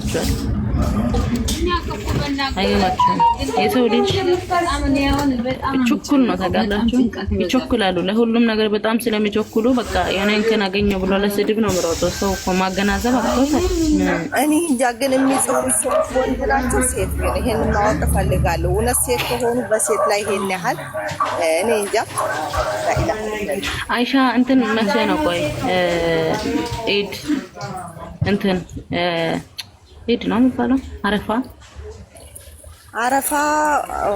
ይገባቸዋል። አይገባቸውም። የሰው ልጅ ችኩል ነው ታውቃላችሁ። ይቸኩላሉ ለሁሉም ነገር በጣም ስለሚቸኩሉ በቃ የሆነ እንከን አገኘው ብሎ ለስድብ ነው የምሮጠው። ሰው እኮ ማገናዘብ አቅቶታል። እኔ እንጃ ግን የሚጽፉ ሰዎች ወንድ ናቸው ሴት ግን ይሄን ማወቅ እፈልጋለሁ። እውነት ሴት ከሆኑ በሴት ላይ ይሄን ያህል እኔ እንጃ። አይሻ እንትን መቼ ነው ቆይ ኢድ እንትን ኢድ ነው የሚባለው አረፋ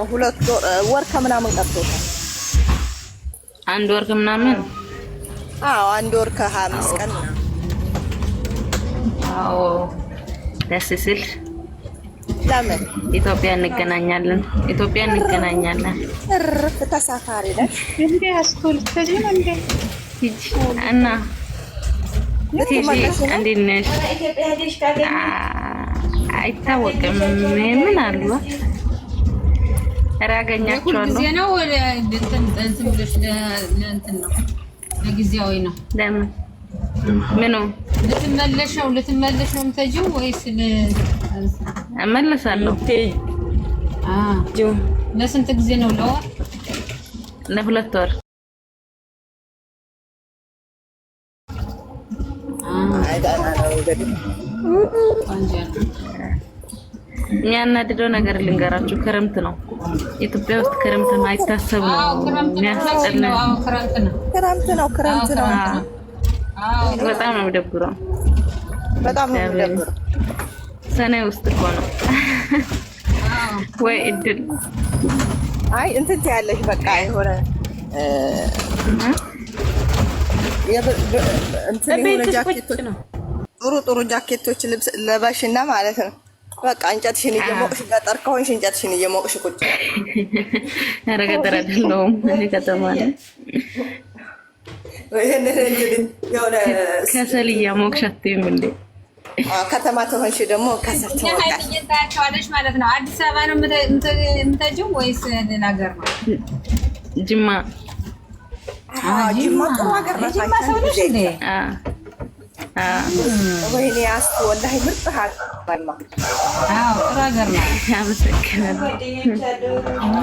2 ወር ከምናምን ቀርቶታል። 1 ወር ከምናምን 1 ወር ከ25 ቀን ምናምን። አዎ ደስ ሲል ለምን ኢትዮጵያ እንገናኛለን። እርፍ ተሳፋሪ ነሽ እንዴ? አስቶል ተጀነ እንዴ? እና እንዴት ነሽ? አይታወቅም ምን አሉ አራገኛቸዋለሁ። ጊዜ ነው እንትን ብለሽ ለእንትን ነው ለጊዜያዊ ነው። ለምን ምኑ ልትመለሽ ነው የምትሄጂው ወይስ እመለሳለሁ? ለስንት ጊዜ ነው? ለወር ለ2 ወር። የሚያናድደው ነገር ልንገራችሁ፣ ክረምት ነው ኢትዮጵያ ውስጥ። ክረምት ማይታሰብ ነው የሚያስጠላ። ክረምት ነው። በጣም ነው የሚደብረው። ሰኔ ውስጥ እኮ ነው ወይ እድል። አይ እንትን ትያለሽ በቃ የሆነ እንትን የሆነ ጃኬቶች ነው ጥሩ ጃኬቶች ልብስ ለባሽና ማለት ነው። በቃ እንጨትሽን እየሞቅሽ ገጠር ከሆንሽ እንጨትሽን እየሞቅሽ ቁጭ። ኧረ ገጠር አይደለሁም ከተማ ነኝ። የሆነ ከሰል እያሞቅሽ አትይም እንዴ? ከተማ ተሆንሽ ደግሞ ከሰል ትወቃለሽ ማለት ነው። አዲስ አበባ ነው የምትሄጂው ወይስ ሌላ ሀገር ነው? ጅማ ጥሩ ሀገር ነው። ጅማ ሰው ነሽ እንዴ? ወይኔ አስቱ ወላሂ ምርጥ ሀገር ነው። ጥሩ ሀገር ነው። አመሰግናለሁ።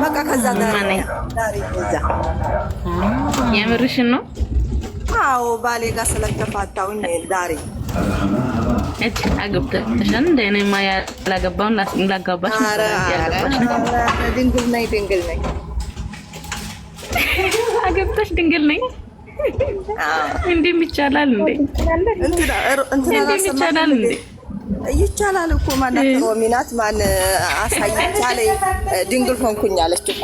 በቃ ከዛ ዳሪ የምርሽን ነው? አዎ ባሌ ጋር ስለተፋታውኝ ዳሪ አግብተሻል እንደ እኔማ ያላገባውን ላጋባሽ ድንግል ነኝ አገብተሽ ድንግል ነኝ። እንዴም ይቻላል እንዴ? ይቻላል እንዴ? ይቻላል እኮ ማለት ሮሚናት ማን አሳይቻለ ድንግል ሆንኩኝ አለች እኮ።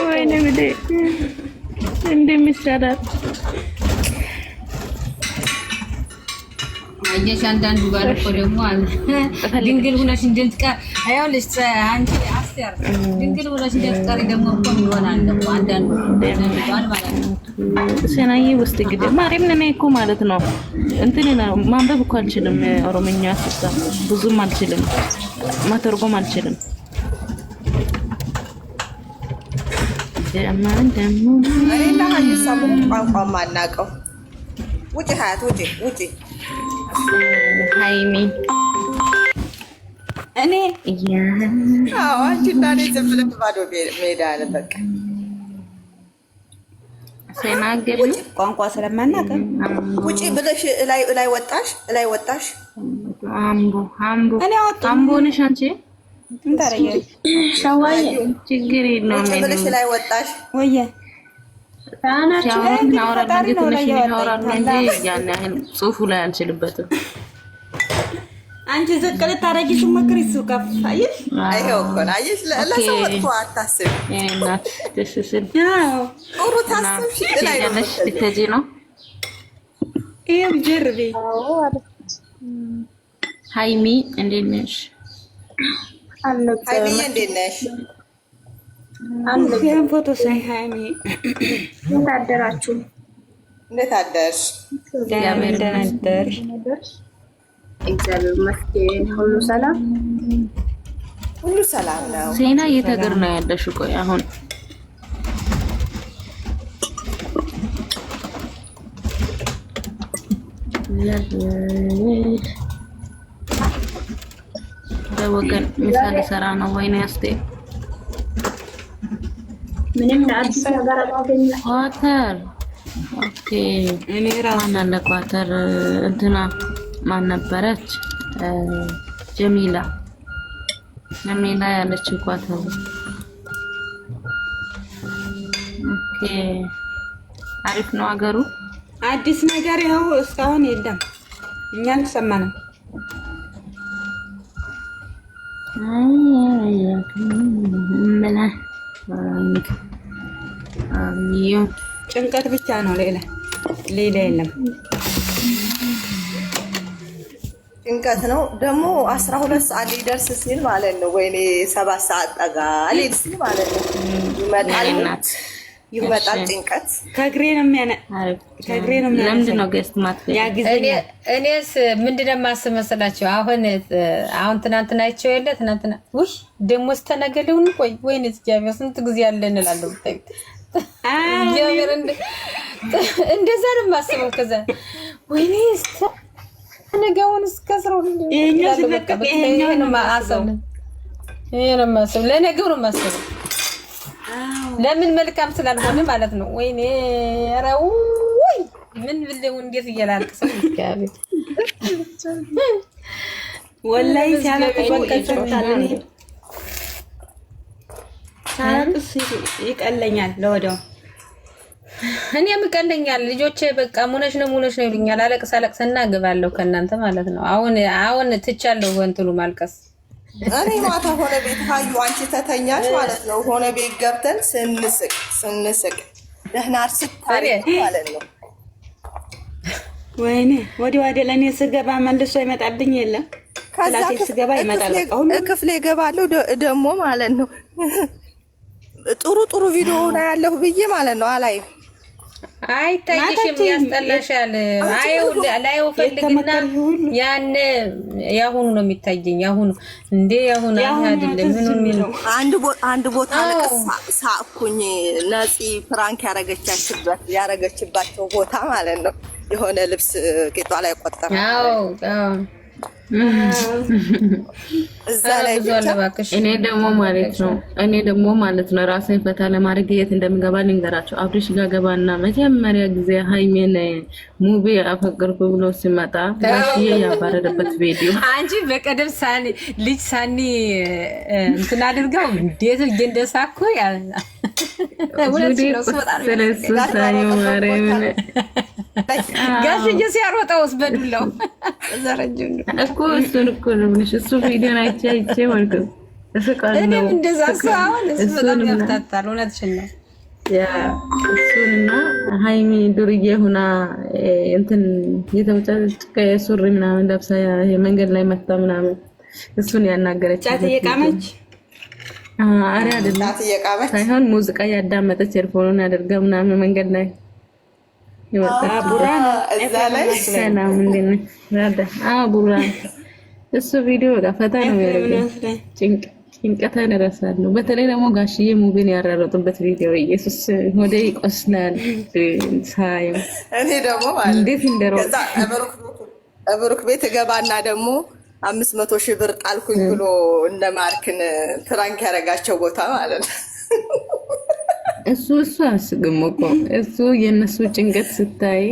ወይኔ ምዴ እንዴም ይቻላል። አየሽ አንዳንዱ ጋር እኮ ደግሞ ድንግል ሆነሽ እንድትቀር አይውልሽ አንቺ አስቴር ድንግል ሆነሽ እንድትቀር ደግሞ እኮ ይሆናል ደግሞ አንዳንዱ ባል ማለት ነው። ሰናዬ ውስጥ ግዴ ማርያም ነኝ እኮ ማለት ነው። እንትን ማንበብ እኮ አልችልም። ኦሮምኛ አስታ ብዙም አልችልም። ማተርጎም አልችልም። ደግሞ እኔና ሀይሳሙ ቋንቋ ማናቀው ውጪ ሀያት ውጪ ሃይሚ እኔ አንቺ እና እኔ ዝም ብለን ባዶ ሜዳ አለ በቃ ሰናገር ቋንቋ ስለማናውቅ ውጪ ብለሽ ላይ ወጣሽ አምቦ ነሽ አንቺ እንታረጋይ ሻዋይ ችግር ነው ውጪ ብለሽ ላይ ወጣሽ ወየ ታናችሁ እናወራለን ትንሽ እናወራለን እንጂ ያን ያህል ጽሁፉ ላይ አልችልበትም። አንቺ ዘቀለ ታረጊ ስትሞክሪ እሱ ከፍ አይሽ አይው እኮ አይሽ ለሰው ወጥቶ አታስብ እናት ደስ ሲል ጥሩ ታስብሽ ላይ ያለሽ ልትሄጂ ነው። ይሄው ጀርቢ ሃይሚ እንዴት ነሽ? ሃይሚ እንዴት ነሽ? ይሄን ፎቶ ሳይ ሃይሚ እንዴት አደራችሁ? እንዴት አደርሽ? እግዚአብሔር ይመስገን። እግዚአብሔር ይመስገን። ሁሉ ሰላም ነው። ሴና የት ሀገር ነው ያለሽው? ቆይ አሁን ለወገን ምሳሌ ሰራ ነው ወይ ነው ያስቴ ምንም አዲስ ነገር አላገኘም። ኳተር ኦኬ እኔ ራሱ ማን አለ ኳተር እንትና ማን ነበረች ጀሚላ ያለችው ኳተር ኦኬ አሪፍ ነው አገሩ አዲስ ነገር ያው እስካሁን የለም እኛ አልሰማንም ጭንቀት ብቻ ነው ሌላ የለም ጭንቀት ነው ደግሞ 12 ሰዓት ሊደርስ ሲል ማለት ነው ወይኔ 7 ሰዓት ጠጋ ሊል ሲል ማለት ነው ይመጣል ጭንቀት ከግሬ ነው ለምንድን ነው ገስት እኔስ ምንድነው የማስብ መሰላችሁ አሁን ትናንትና አይቼው የለ ትናንትና ውይ ደግሞ ስተነገለውን ቆይ ወይኔ እግዚአብሔር ስንት ጊዜ ያለ እንላለሁ እግዚአብሔር እንደዛ ነው የማስበው ከዛ ወይኔ ነገውን እስከስረው ይሄኛው ስለቀቀ ይሄኛው ነው ማሰብ ለነገው ነው ማሰብ ለምን መልካም ስላልሆነ ማለት ነው ወይኔ ረው ወይ ምን ብለው እንዴት እያላልከሰው ይካበት ወላሂ ሲያለቅስ ወቀሰታለኝ ሳያቅስ ይቀለኛል ለወደው እኔም ይቀለኛል ልጆቼ በቃ ሙነሽ ነው ይሉኛል አለቅሳለቅሰና ገባለሁ ከናንተ ማለት ነው አሁን ትቻለሁ ወንትሉ ማልቀስ እኔ ማታ ሆነ ቤት ካዩ አንቺ ተተኛሽ ማለት ነው ሆነ ቤት ገብተን ስንስቅ ደህና አርስታሪ ማለት ነው ወይኔ ወዲህ ለኔ ስገባ መልሶ ይመጣብኝ የለም ከዛ ስገባ ይመጣል ክፍሌ ገባለሁ ደግሞ ማለት ነው ጥሩ ቪዲዮ ነው ያለው ብዬ ማለት ነው አላይ አይታይሽም ያስጠላሻል ላይው ፈልግና ያሁኑ ነው የሚታየኝ ያሁኑ አይደለም ምን አንድ ቦታ ሳቅኩኝ ነፂ ፍራንክ ያረገችባቸው ቦታ ማለት ነው የሆነ ልብስ ቂጧ ላይ ቆጠረ እዛ ላይ እኔ ደግሞ ማለት ነው ራሴን ፈታ ለማድረግ የት እንደምገባ ልንገራቸው አብሪሽ ጋር ገባና መጀመሪያ ጊዜ ሃይሜን ሙቪ አፈቅርኩ ብሎ ሲመጣ ጋሽዬ ያባረረበት ቪዲዮ አንቺ በቀደም ሳኒ እንትን አድርጋው እንዴት እንደሳኩ ጋሽዬ ሲያሮጣውስ በዱላው እኮ ነው እሱ ቪዲዮ አይቼ ማለት ነው እኔም እንደዛ አሁን እሱ በጣም ያፍታታል እውነትሽን ነው እሱንና ሃይሚ ዱርዬ ሆና እንትን የተመጨቀ ሱሪ ምናምን ለብሳ የመንገድ ላይ መጣ ምናምን እሱን ያናገረች ጫት እየቃመች አሬ አይደለም ሳይሆን ሙዚቃ ያዳመጠች ኤርፎኑን አድርጋ ምናምን መንገድ ላይ ቡራን እዛ ላይ ሰላም እንደነ ራዳ ቡራን እሱ ቪዲዮ ፈታ ነው ያለው ጭንቀትን እረሳለሁ በተለይ ደግሞ ጋሽዬ ሙቪን ያራረጡበት ቪዲዮ ኢየሱስ ወደ ይቆስላል ሳይ እኔ ደግሞ ማለት እንዴት እንደሮጥ ከዛ አብሩክ ቤት ገባና ደግሞ 500,000 ብር ጣልኩኝ ብሎ እነ ማርክን ፍራንክ ያረጋቸው ቦታ ማለት ነው እሱ አስገመቆ እሱ የነሱ ጭንቀት ስታይ